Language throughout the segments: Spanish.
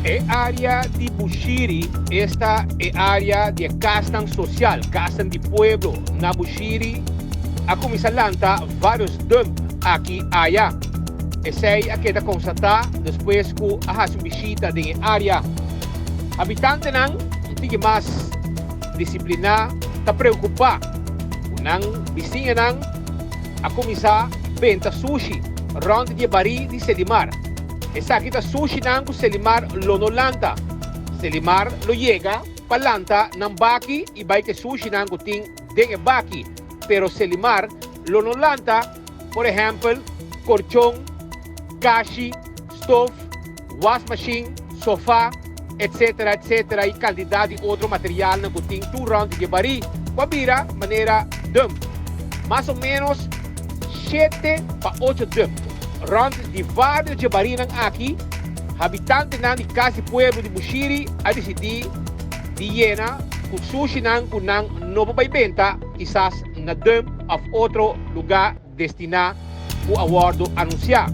E área de Bushiri, esta é área de castan social, castan de pueblo. Na Bushiri, a comissalanta vários dump aqui allá. Essa é a que está constatada depois que a visita de área. Habitante não tem mais disciplina, está preocupado. Nang vizinha nang a começar venda sushi rond de bari de Selimar. Essa kita sushi nang ku Selimar lonolanta. Selimar lo llega palanta nang baki e vai que sushi nang ku ting de baki. Pero Selimar lonolanta, por exemplo, colchão, kashi, stove, wash machine, sofá, etc, etc, e quantidade de outro material nang ku ting tu rond de bari. Wabira maneira dump. Mais ou menos 7 para 8 dump. Rond de vários de barinang aqui, habitante nang de casa pueblo de Bushiri a decidir de llena com sushi nang kunang novo by benta, quizás na dump of outro lugar destinado o awardo anunciar.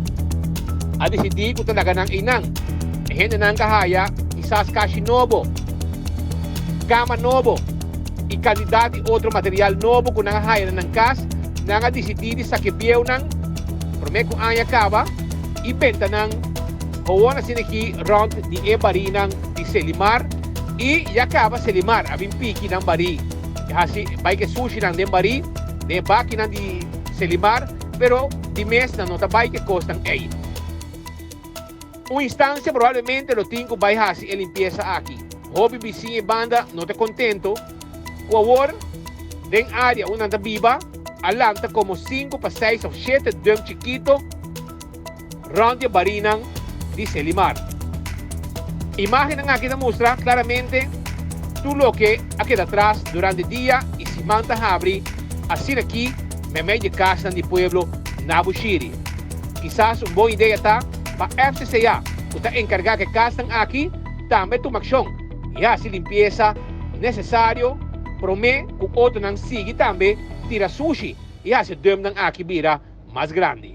A decidir kung talaga nang inang. Hindi nang kahaya, quizás kashi novo, cama novo, e candidato outro material novo que não haya ng kas, nang decidir sa kibiyaw ng prome kung anya kaba, ibenta ng hawa na sinaki round di bari ng di Selimar, e yakaba Selimar, abing piki ng bari. Kasi bay ke sushi ng den bari, de baki ng di Selimar, pero di mes na nota bay ke cost ng ay. Una instancia probablemente lo tengo bay hasi e limpieza aqui. Hobby vizinha e banda não te contento, Kuawar, den área una da viva, alanta como 5 para 6 o 7 dum chiquito, round de barinang di Selimar. Imagen nga kita muestra claramente tu lo que aquí atrás durante el día y si manta habri, así aquí me media casa di pueblo Nabushiri. Quizás una buena idea está para FCCA, usted encargar que casa aquí, también tu acción, y así limpieza necesario. Prome kung outro nang sige tambe tira sushi e hace dum ng aki bira mas grande.